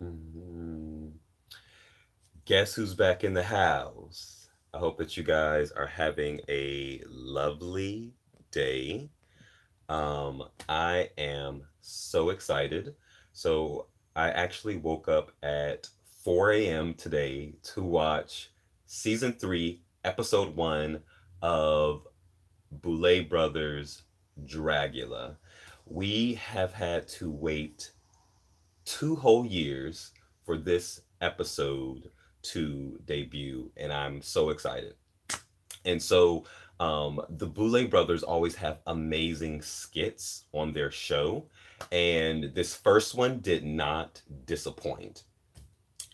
Mhm. Guess who's back in the house? I hope that you guys are having a lovely day. I am so excited. So I actually woke up at 4 a.m. today to watch season 3, episode 1 of Boulet Brothers Dragula. We have had to wait 2 whole years for this episode to debut, and I'm so excited. And so, the Boulet brothers always have amazing skits on their show, and this first one did not disappoint.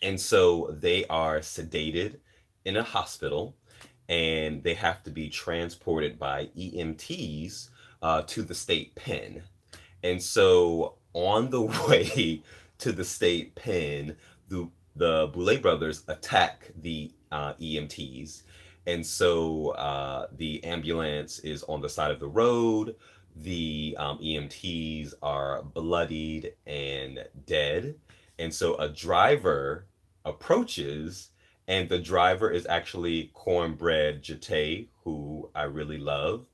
And so, they are sedated in a hospital, and they have to be transported by EMTs to the state pen. And so on the way to the state pen, the Boulet brothers attack the EMTs. And so the ambulance is on the side of the road. The EMTs are bloodied and dead. And so a driver approaches, and the driver is actually Cornbread Jate, who I really love.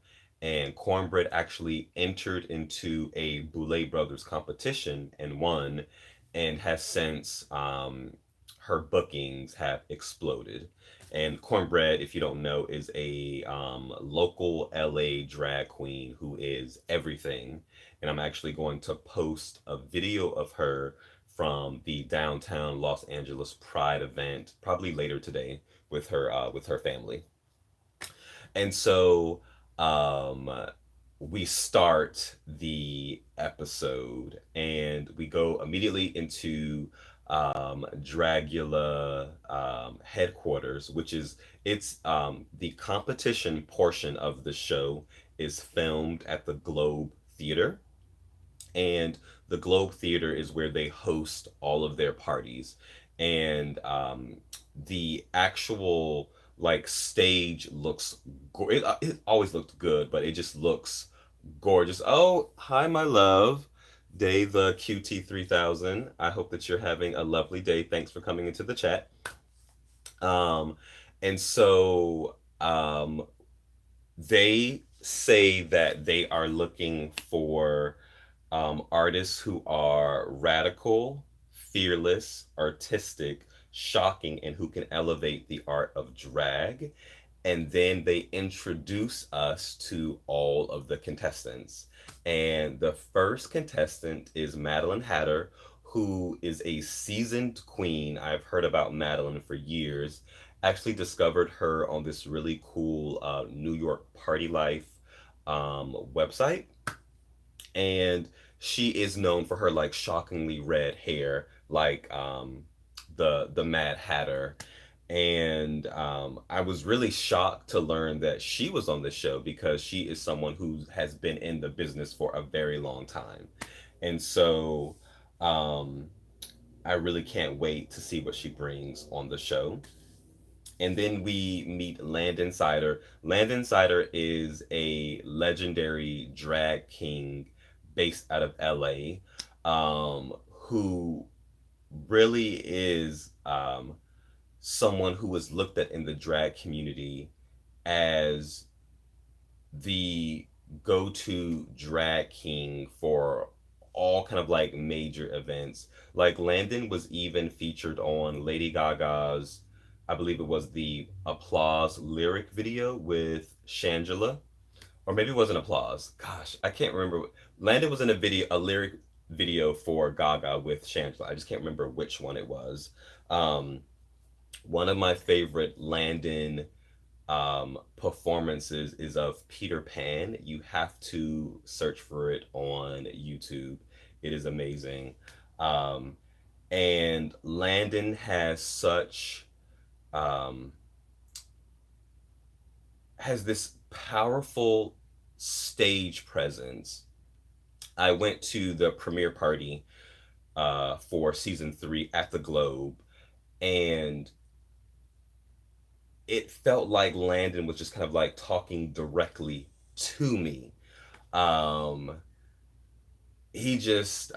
And Cornbread actually entered into a Boulet Brothers competition and won, and has since her bookings have exploded. And Cornbread, if you don't know, is a local LA drag queen who is everything. And I'm actually going to post a video of her from the downtown Los Angeles Pride event probably later today with her family. And so um, we start the episode and we go immediately into Dragula headquarters, which is it's the competition portion of the show is filmed at the Globe Theater, and the Globe Theater is where they host all of their parties. And the actual like stage looks it always looked good, but it just looks gorgeous. Oh, hi, my love. Day the QT 3000. I hope that you're having a lovely day. Thanks for coming into the chat. Um, and so they say that they are looking for artists who are radical, fearless, artistic, shocking, and who can elevate the art of drag. And then they introduce us to all of the contestants. And the first contestant is Madeline Hatter, who is a seasoned queen. I've heard about Madeline for years. Actually discovered her on this really cool New York Party Life website, and she is known for her like shockingly red hair, like the Mad Hatter. And I was really shocked to learn that she was on the show because she is someone who has been in the business for a very long time. And so um, I really can't wait to see what she brings on the show. And then we meet Landon Insider. Landon Insider is a legendary drag king based out of LA, who really is someone who was looked at in the drag community as the go-to drag king for all kind of like major events. Like Landon was even featured on Lady Gaga's, I believe it was the Applause lyric video with Shangela, or maybe it wasn't Applause. Gosh, I can't remember. Landon was in a video, a lyric video for Gaga with Shangela. I just can't remember which one it was. Um, One of my favorite Landon performances is of Peter Pan. You have to search for it on YouTube. It is amazing. Um, and Landon has such um, has this powerful stage presence. I went to the premiere party for season 3 at the Globe, and it felt like Landon was just kind of like talking directly to me. Um, he just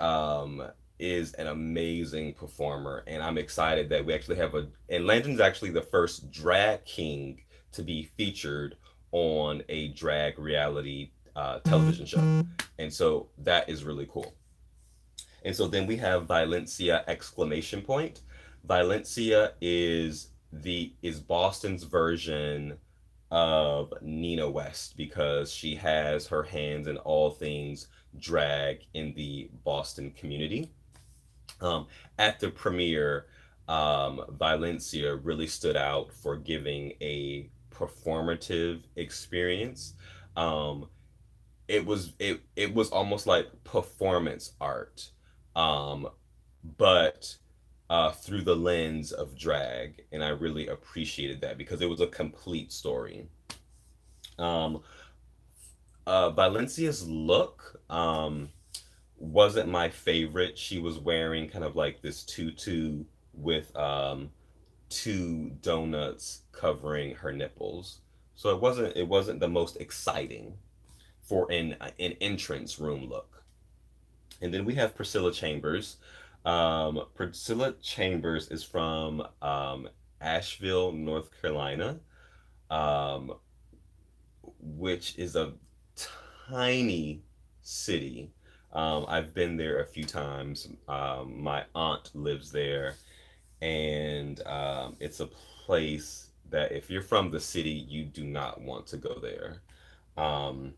is an amazing performer, and I'm excited that we actually have a. And Landon's actually the first drag king to be featured on a drag reality television show, and so that is really cool. And so then we have Valencia exclamation point. Valencia is Boston's version of Nina West because she has her hands in all things drag in the Boston community. Um, at the premiere, Valencia really stood out for giving a performative experience. Um, it was almost like performance art, um, but through the lens of drag, and I really appreciated that because it was a complete story. Um, Valencia's look wasn't my favorite. She was wearing kind of like this tutu with two donuts covering her nipples, so it wasn't the most exciting for an entrance room look. And then we have Priscilla Chambers. Priscilla Chambers is from Asheville, North Carolina, um, which is a tiny city. I've been there a few times. My aunt lives there, and it's a place that if you're from the city, you do not want to go there. Um,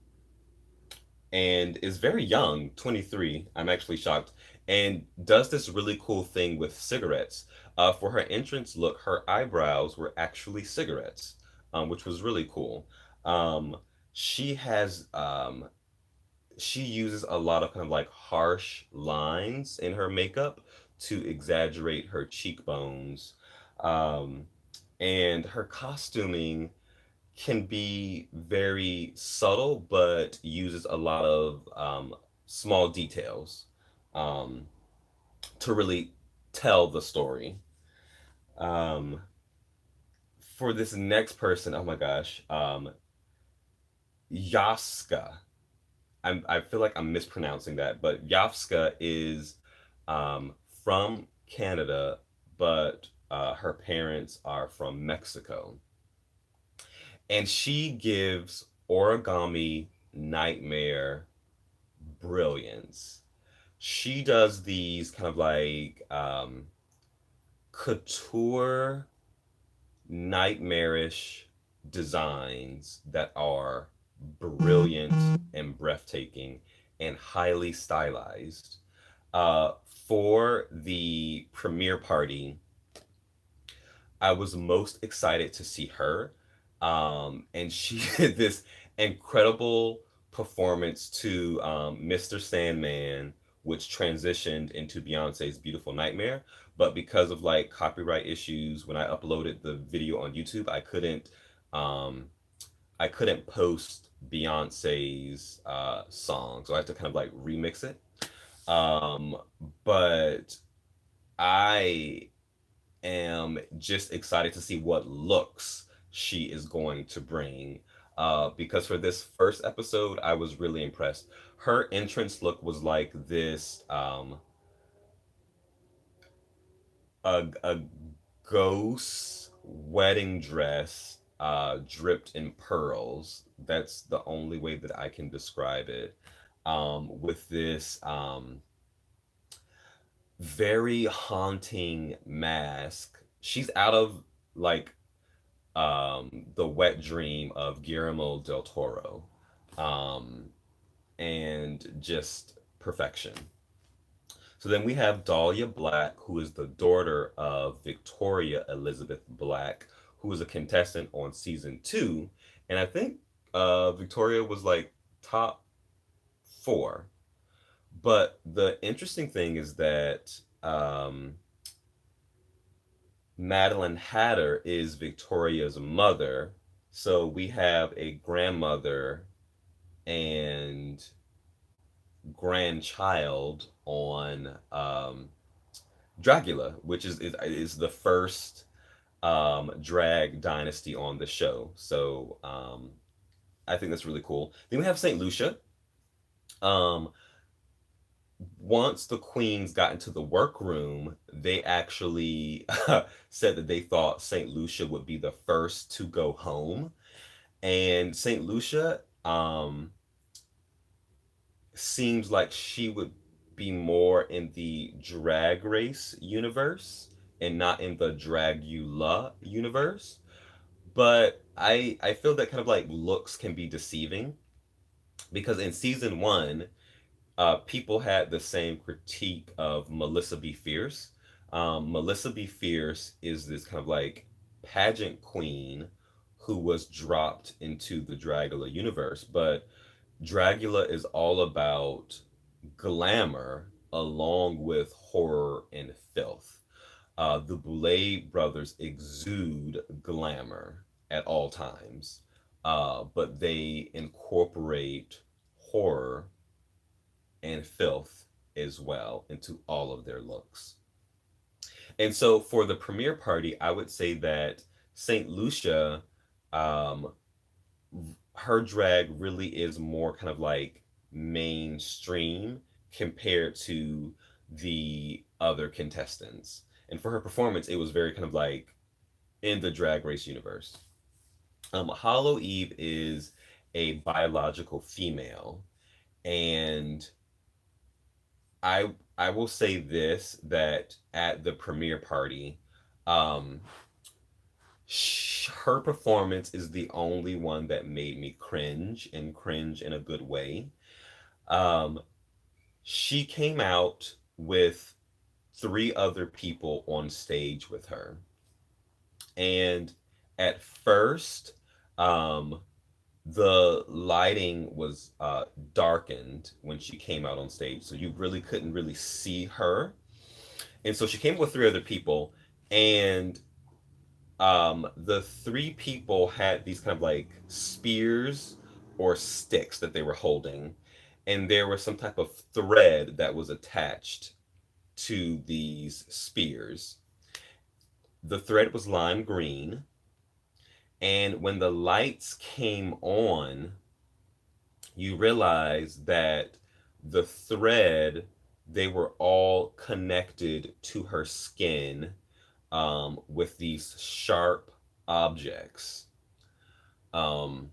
and is very young, 23. I'm actually shocked. And does this really cool thing with cigarettes. For her entrance look, her eyebrows were actually cigarettes, which was really cool. Um, she has she uses a lot of kind of like harsh lines in her makeup to exaggerate her cheekbones. Um, and her costuming can be very subtle, but uses a lot of small details um, to really tell the story. Um, for this next person, oh my gosh, Yovska. I feel like I'm mispronouncing that, but Yovska is from Canada, but her parents are from Mexico. And she gives origami nightmare brilliance. She does these kind of like couture nightmarish designs that are brilliant and breathtaking and highly stylized. For the premiere party, I was most excited to see her. And she did this incredible performance to Mr. Sandman, which transitioned into Beyonce's Beautiful Nightmare. But because of like copyright issues, when I uploaded the video on YouTube, um, I couldn't post Beyonce's song, so I had to kind of like remix it. Um, but I am just excited to see what looks she is going to bring. Because for this first episode, I was really impressed. Her entrance look was like this a ghost wedding dress dripped in pearls. That's the only way that I can describe it. With this very haunting mask. She's out of like the wet dream of Guillermo del Toro, um, and just perfection. So then we have Dalia Black, who is the daughter of Victoria Elizabeth Black, who was a contestant on season 2, and I think Victoria was like top 4. But the interesting thing is that Madeline Hatter is Victoria's mother. So we have a grandmother and grandchild on Dragula, which is the first drag dynasty on the show. So I think that's really cool. Then we have St. Lucia. Um, once the queens got into the workroom, they actually said that they thought St. Lucia would be the first to go home. And St. Lucia seems like she would be more in the drag race universe and not in the Dragula universe. But I feel that kind of like looks can be deceiving because in season one, people had the same critique of Melissa B. Fierce. Melissa B. Fierce is this kind of like pageant queen who was dropped into the Dragula universe, but Dragula is all about glamour along with horror and filth. The Boulet brothers exude glamour at all times, but they incorporate horror and filth as well into all of their looks. And so for the premiere party, I would say that St. Lucia, um, her drag really is more kind of like mainstream compared to the other contestants. And for her performance, it was very kind of like in the drag race universe. Hollow Eve is a biological female, and I will say this that at the premiere party, um, her performance is the only one that made me cringe and cringe in a good way. Um, she came out with three other people on stage with her, and at first, um, the lighting was darkened when she came out on stage, so you really couldn't really see her. And so she came with three other people, and the three people had these kind of like spears or sticks that they were holding, and there was some type of thread that was attached to these spears. The thread was lime green, and when the lights came on, you realize that the thread, they were all connected to her skin with these sharp objects. Um,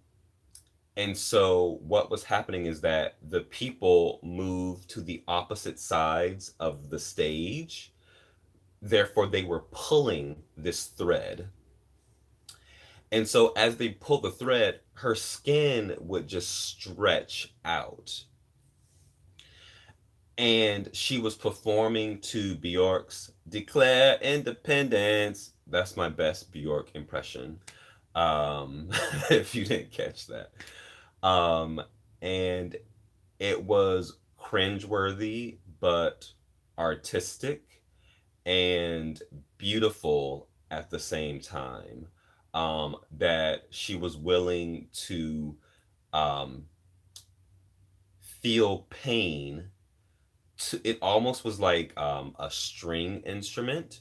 and so what was happening is that the people moved to the opposite sides of the stage. Therefore, they were pulling this thread. And so as they pulled the thread, her skin would just stretch out. And she was performing to Bjork's Declare Independence. That's my best Bjork impression. If you didn't catch that. Um, and it was cringeworthy, but artistic and beautiful at the same time. That she was willing to um, feel pain. It almost was like a string instrument,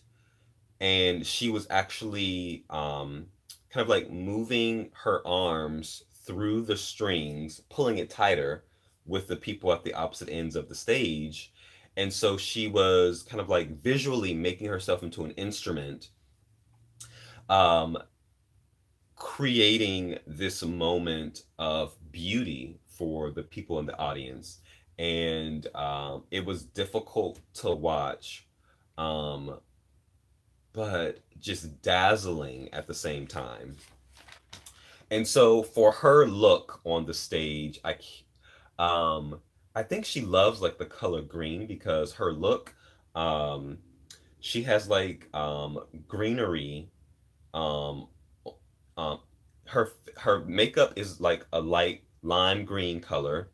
and she was actually kind of like moving her arms through the strings, pulling it tighter with the people at the opposite ends of the stage. And so she was kind of like visually making herself into an instrument, um, creating this moment of beauty for the people in the audience. And it was difficult to watch, um, but just dazzling at the same time. And so for her look on the stage, um, I think she loves like the color green because her look, um, she has like greenery, um, um, her makeup is like a light lime green color,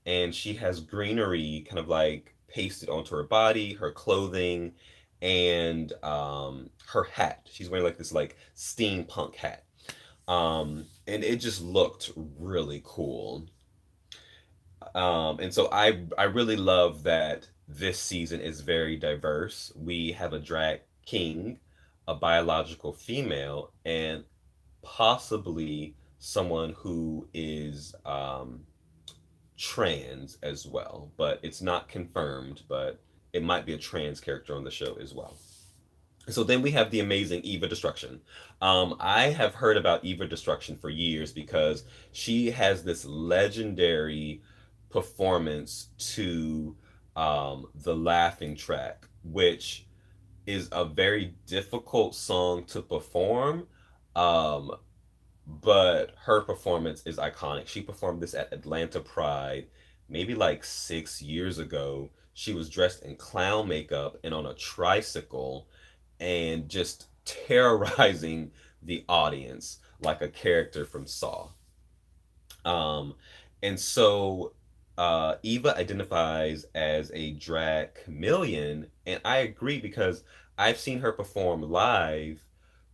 and she has greenery kind of like pasted onto her body, her clothing, and her hat. She's wearing like this like steampunk hat, and it just looked really cool. And so I really love that this season is very diverse. We have a drag king, a biological female, and possibly someone who is trans as well, but it's not confirmed, but it might be a trans character on the show as well. So then we have the amazing Eva Destruction. I have heard about Eva Destruction for years because she has this legendary performance to the laughing track, which is a very difficult song to perform. Um, but her performance is iconic. She performed this at Atlanta Pride maybe like 6 years ago. She was dressed in clown makeup and on a tricycle and just terrorizing the audience like a character from Saw. Um, and so Eva identifies as a drag chameleon, and I agree because I've seen her perform live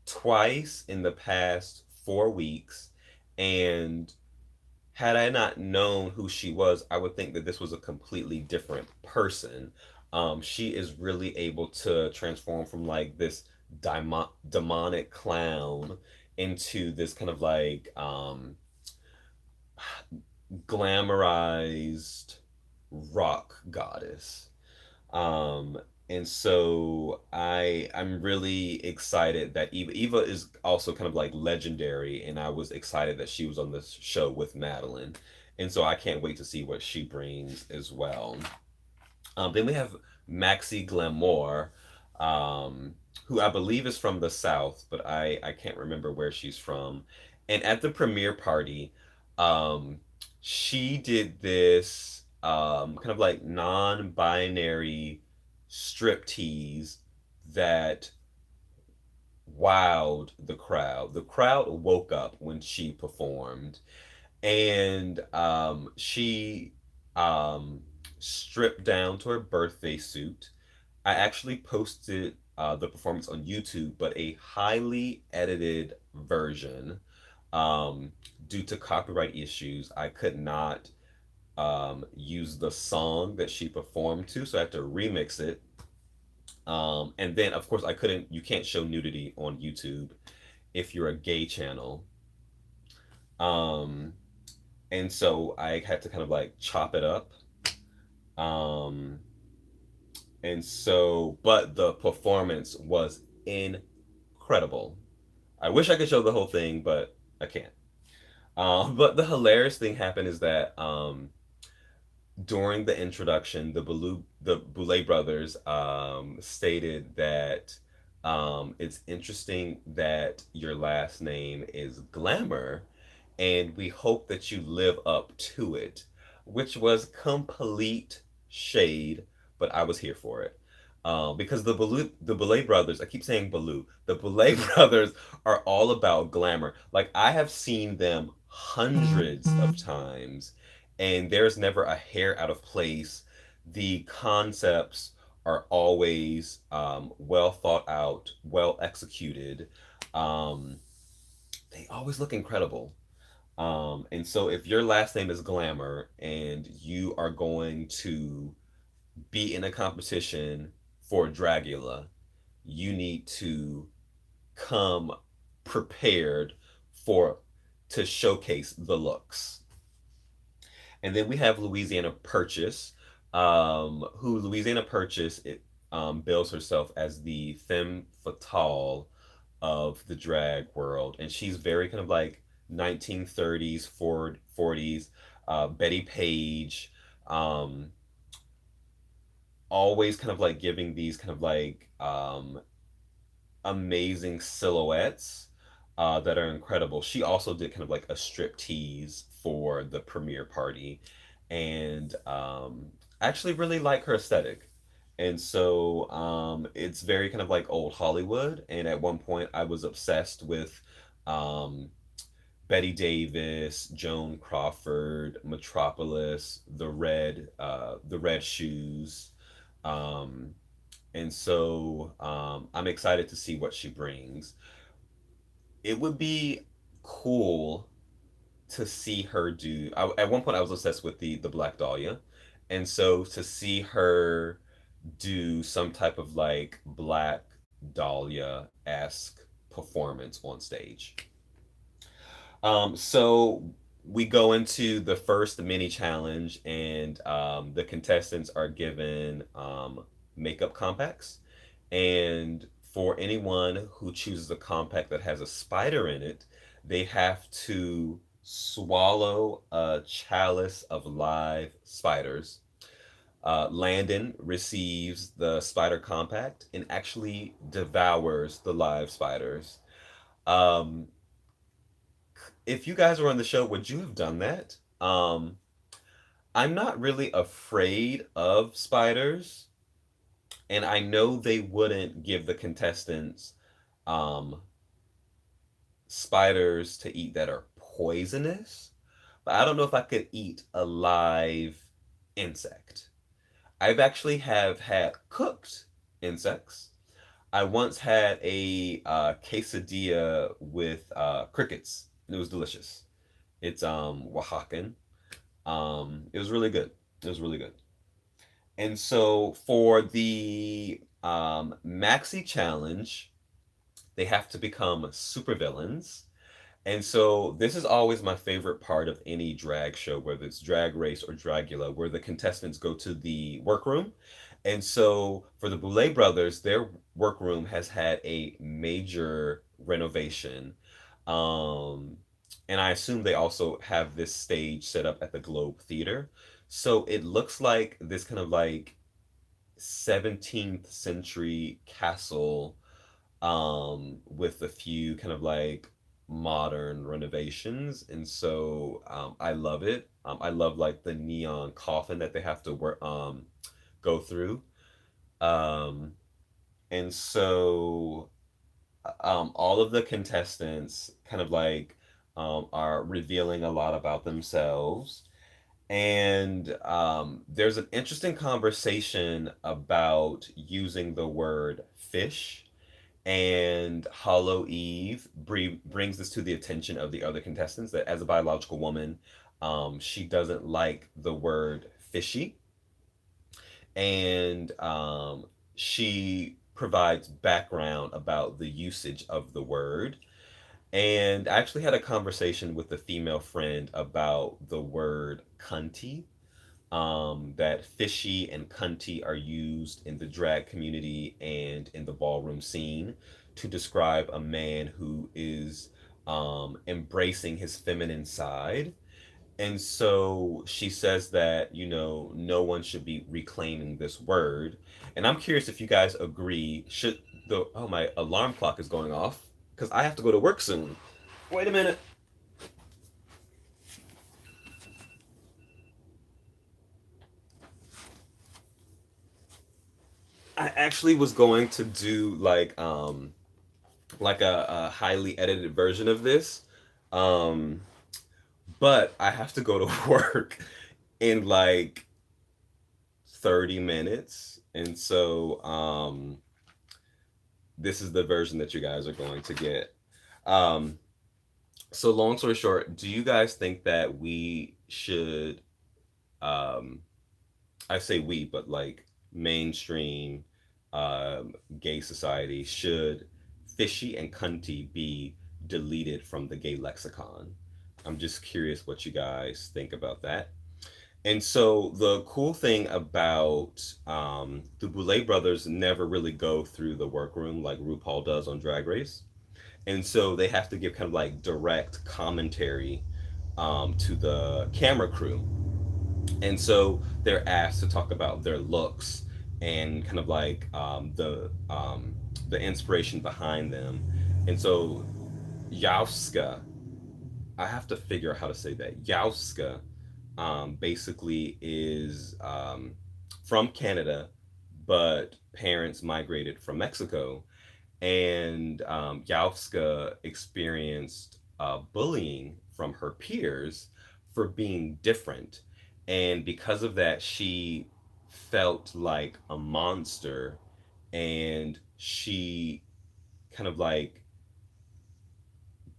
twice in the past 4 weeks, and had I not known who she was, I would think that this was a completely different person. She is really able to transform from like this demonic clown into this kind of like glamorized rock goddess. Um, and so I'm really excited that Eva is also kind of like legendary, and I was excited that she was on this show with Maddelynn, and so I can't wait to see what she brings as well. Then we have Maxie Glenmore, who I believe is from the South, but I can't remember where she's from. And at the premiere party, um, she did this kind of like non binary striptease that wowed the crowd. The crowd woke up when she performed, and she um, stripped down to her birthday suit. I actually posted the performance on YouTube, but a highly edited version. Um, Due to copyright issues, I could not use the song that she performed to, so I had to remix it. And then, of course, I couldn't. You can't show nudity on YouTube if you're a gay channel. Um, and so I had to kind of like chop it up. Um, and so, but the performance was incredible. I wish I could show the whole thing, but I can't. But the hilarious thing happened is that during the introduction, the Boulet brothers stated that it's interesting that your last name is Glamour, and we hope that you live up to it, which was complete shade, but I was here for it. Because the Boulet brothers, I keep saying Baloo, the Boulet brothers are all about glamour. Like, I have seen them hundreds of times, and there's never a hair out of place. The concepts are always well thought out, well executed. Um, they always look incredible. And so if your last name is Glamour and you are going to be in a competition for Dragula, you need to come prepared for to showcase the looks. And then we have Louisiana Purchase, who Louisiana Purchase bills herself as the femme fatale of the drag world, and she's very kind of like 1930s, 40s, Betty Page, um, always kind of like giving these kind of like amazing silhouettes that are incredible. She also did kind of like a strip tease for the premiere party, and I actually really like her aesthetic. And so it's very kind of like old Hollywood. And at one point, I was obsessed with um, Betty Davis, Joan Crawford, Metropolis, the red shoes. Um, and so I'm excited to see what she brings. It would be cool to see her do. At one point, I was obsessed with the Black Dahlia, and so to see her do some type of like Black Dahlia esque performance on stage. So we go into the first mini challenge, and the contestants are given makeup compacts. And for anyone who chooses a compact that has a spider in it, they have to swallow a chalice of live spiders. Landon receives the spider compact and actually devours the live spiders. Um, if you guys were on the show, would you have done that? I'm not really afraid of spiders, and I know they wouldn't give the contestants um, spiders to eat that are poisonous, but I don't know if I could eat a live insect. I've actually have had cooked insects. I once had a quesadilla with crickets. It was delicious. It's Oaxacan. It was really good. It was really good. And so for the Maxi challenge, they have to become supervillains. And so this is always my favorite part of any drag show, whether it's Drag Race or Dragula, where the contestants go to the workroom. And so for the Boulet brothers, their workroom has had a major renovation. Um, and I assume they also have this stage set up at the Globe Theater. So it looks like this kind of like 17th century castle, with a few kind of like modern renovations. And so I love it. I love like the neon coffin that they have to go through. Um, and so all of the contestants kind of like are revealing a lot about themselves. And there's an interesting conversation about using the word fish, and Hallows Eve brings this to the attention of the other contestants that as a biological woman, she doesn't like the word fishy, and she provides background about the usage of the word. And I actually had a conversation with a female friend about the word cunty, that fishy and cunty are used in the drag community and in the ballroom scene to describe a man who is embracing his feminine side. And so she says that, no one should be reclaiming this word. And I'm curious if you guys agree. Oh, my alarm clock is going off because I have to go to work soon. Wait a minute. I actually was going to do like a highly edited version of this. Um but I have to go to work in like 30 minutes. And so this is the version that you guys are going to get. Um so long story short, do you guys think that we should um I say we, but like mainstream gay society, should fishy and cunty be deleted from the gay lexicon? I'm just curious what you guys think about that. And so the cool thing about the Boulet brothers never really go through the workroom like RuPaul does on Drag Race. And so they have to give kind of like direct commentary to the camera crew. And so they're asked to talk about their looks and kind of like the inspiration behind them. And so Yovska, I have to figure out how to say that. Yovska basically is from Canada, but parents migrated from Mexico. And Yovska experienced bullying from her peers for being different. And because of that, she felt like a monster, and she kind of like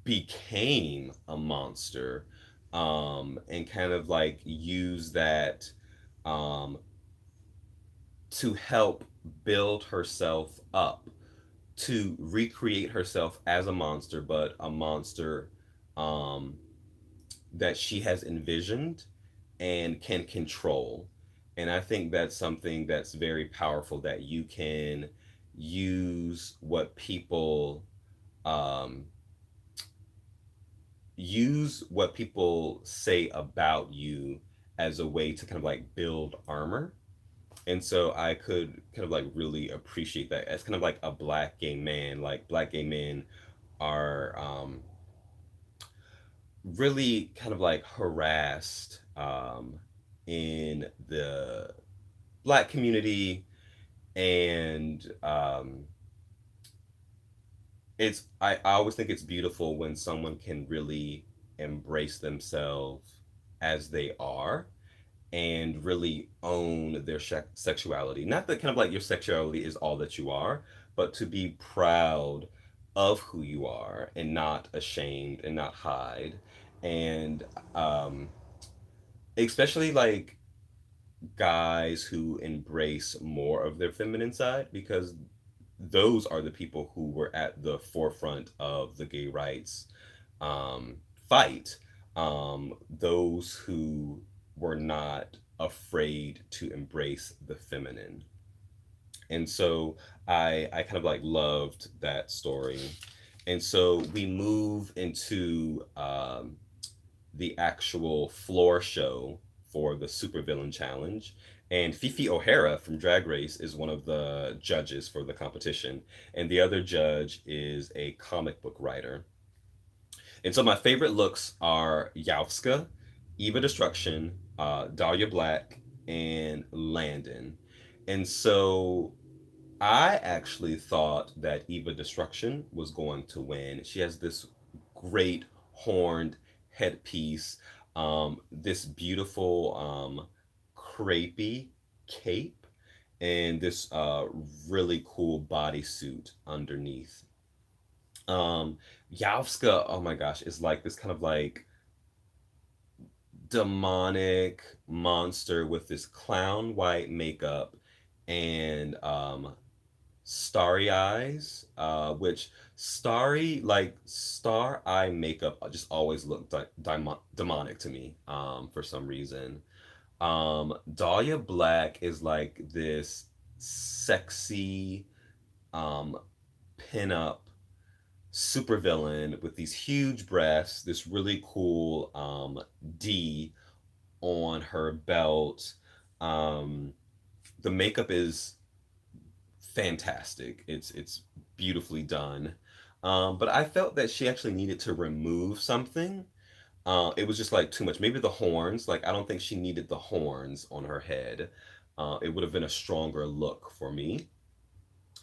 became a monster, and kind of like use that um, to help build herself up, to recreate herself as a monster, but a monster um, that she has envisioned and can control. And I think that's something that's very powerful, that you can use what people um, use what people say about you as a way to kind of like build armor. And so I could kind of like really appreciate that as kind of like a black gay man. Like black gay men are really kind of like harassed in the black community, and I always think it's beautiful when someone can really embrace themselves as they are and really own their sexuality. Not that kind of like your sexuality is all that you are, but to be proud of who you are and not ashamed and not hide. And um, especially like guys who embrace more of their feminine side, because those are the people who were at the forefront of the gay rights um, fight. Those who were not afraid to embrace the feminine. And so I kind of like loved that story. And so we move into the actual floor show for the Supervillain Challenge. And Fifi O'Hara from Drag Race is one of the judges for the competition. And the other judge is a comic book writer. And so my favorite looks are Yovska, Eva Destruction, Dalia Black, and Landon. And so I actually thought that Eva Destruction was going to win. She has this great horned headpiece, this beautiful crepey cape, and this really cool bodysuit underneath. Yovska, oh my gosh, is like this kind of like demonic monster with this clown white makeup and starry eyes, which starry like star eye makeup just always looked like demonic to me for some reason. Dalia Black is like this sexy um, pinup supervillain with these huge breasts, this really cool D on her belt. Um, the makeup is fantastic. It's beautifully done. But I felt that she actually needed to remove something. It was just like too much. Maybe the horns. Like I don't think she needed the horns on her head. It would have been a stronger look for me.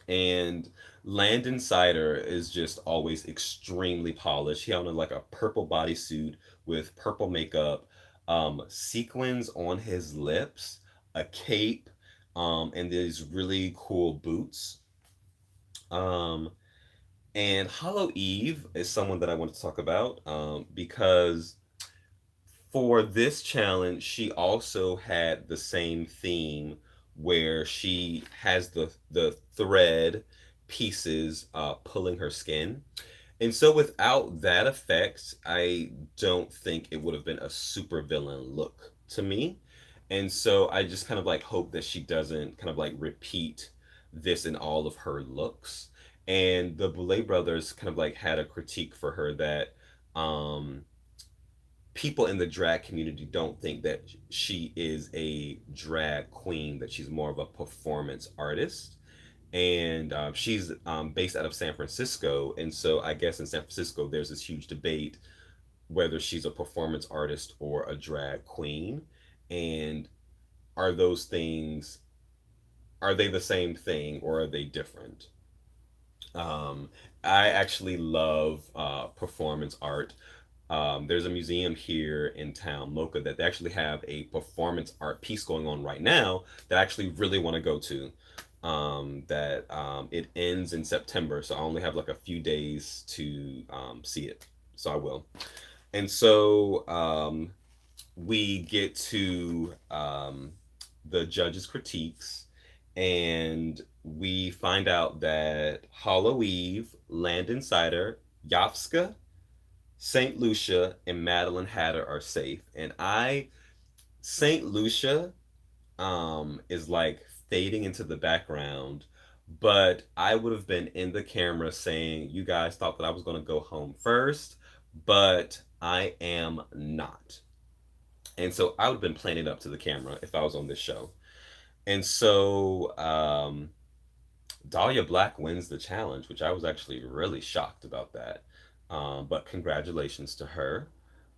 And Landon Insider is just always extremely polished. He had on like a purple bodysuit with purple makeup, sequins on his lips, a cape, and these really cool boots. Um, and Hallows Eve is someone that I want to talk about because for this challenge, she also had the same theme where she has the thread pieces pulling her skin. And so without that effect, I don't think it would have been a super villain look to me. And so I just kind of like hope that she doesn't kind of like repeat this in all of her looks. And the Boulet brothers kind of like had a critique for her that um people in the drag community don't think that she is a drag queen, that she's more of a performance artist. And she's based out of San Francisco. And so I guess in San Francisco, there's this huge debate whether she's a performance artist or a drag queen. And are those things, are they the same thing or are they different? Um, I actually love performance art. There's a museum here in town, Mocha, that they actually have a performance art piece going on right now that I actually really want to go to. That it ends in September, so I only have like a few days to see it. So I will. And so we get to the judges' critiques, and we find out that Hallows Eve, Landon Insider, Yovska, St. Lucia and Madeline Hatter are safe. And St. Lucia is like fading into the background, but I would have been in the camera saying, "You guys thought that I was going to go home first, but I am not." And so I would have been playing it up to the camera if I was on this show. And so Dalia Black wins the challenge, which I was actually really shocked about that. But congratulations to her.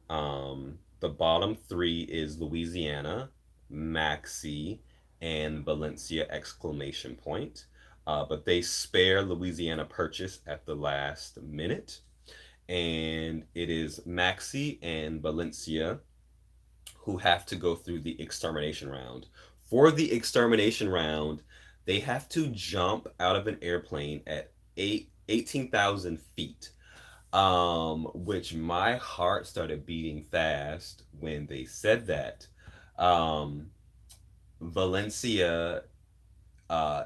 The bottom three is Louisiana, Maxi, and Valencia exclamation point. But they spare Louisiana Purchase at the last minute. And it is Maxi and Valencia who have to go through the extermination round. For the extermination round, they have to jump out of an airplane at 18,000 feet, which my heart started beating fast when they said that. Um, Valencia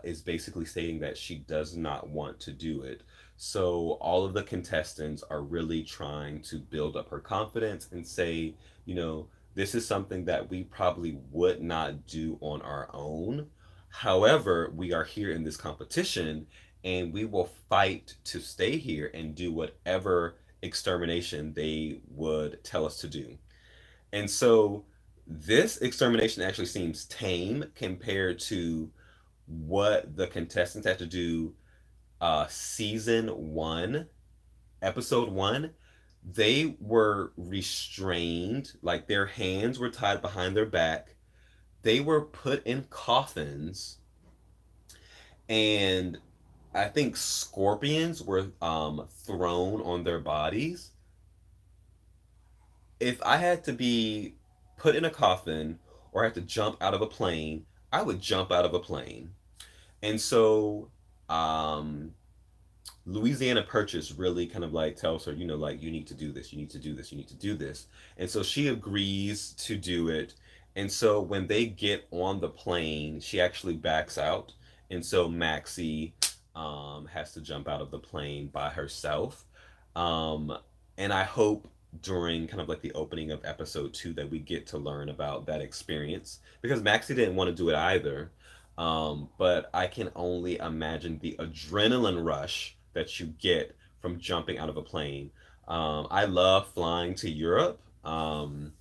is basically stating that she does not want to do it. So all of the contestants are really trying to build up her confidence and say, you know, this is something that we probably would not do on our own. However, we are here in this competition and we will fight to stay here and do whatever extermination they would tell us to do. And so this extermination actually seems tame compared to what the contestants had to do season one, episode one. They were restrained, like their hands were tied behind their back. They were put in coffins, and I think scorpions were thrown on their bodies. If I had to be put in a coffin or had to jump out of a plane, I would jump out of a plane. And so um, Louisiana Purchase really kind of like tells her, you know, like, you need to do this, you need to do this, you need to do this. And so she agrees to do it. And so when they get on the plane, she actually backs out. And so Maxie has to jump out of the plane by herself. Um, and I hope during kind of like the opening of episode two that we get to learn about that experience because Maxie didn't want to do it either. But I can only imagine the adrenaline rush that you get from jumping out of a plane. I love flying to Europe, and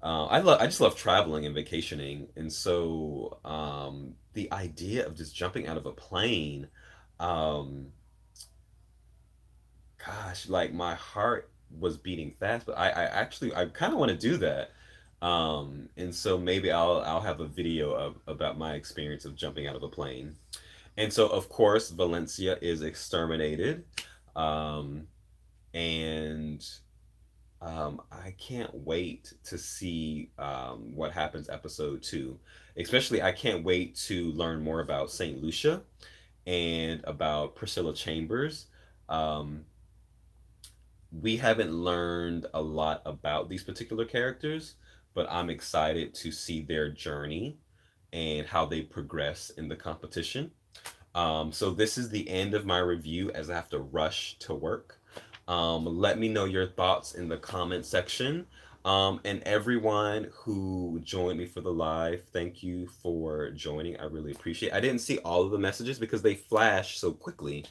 I just love traveling and vacationing, and so the idea of just jumping out of a plane, um, gosh, like my heart was beating fast, but I actually I kind of want to do that. And so maybe I'll have a video of about my experience of jumping out of a plane. And so of course Valencia is exterminated. Um, and I can't wait to see what happens episode two. Especially, I can't wait to learn more about Saint Lucia and about Priscilla Chambers. Um, we haven't learned a lot about these particular characters, but I'm excited to see their journey and how they progress in the competition. So this is the end of my review as I have to rush to work. Let me know your thoughts in the comment section. And everyone who joined me for the live, thank you for joining. I really appreciate it. I didn't see all of the messages because they flash so quickly.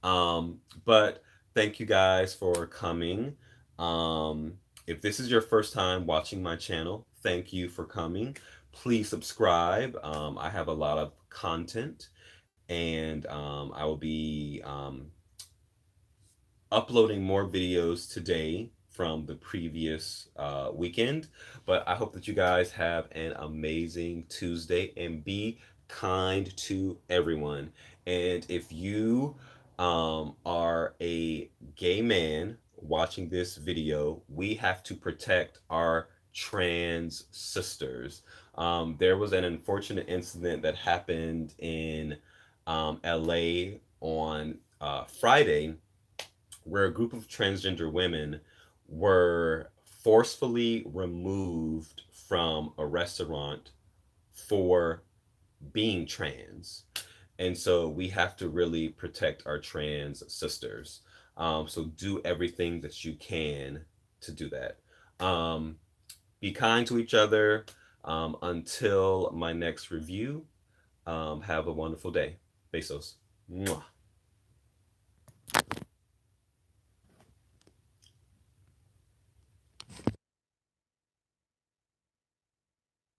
But thank you guys for coming. Um, if this is your first time watching my channel, thank you for coming. Please subscribe. I have a lot of content, and I will be uploading more videos today from the previous weekend. But I hope that you guys have an amazing Tuesday and be kind to everyone. And if you are a gay man watching this video, we have to protect our trans sisters. There was an unfortunate incident that happened in LA on Friday where a group of transgender women were forcefully removed from a restaurant for being trans. And so we have to really protect our trans sisters. So do everything that you can to do that. Um, be kind to each other. Until my next review, have a wonderful day. Besos. Mwah.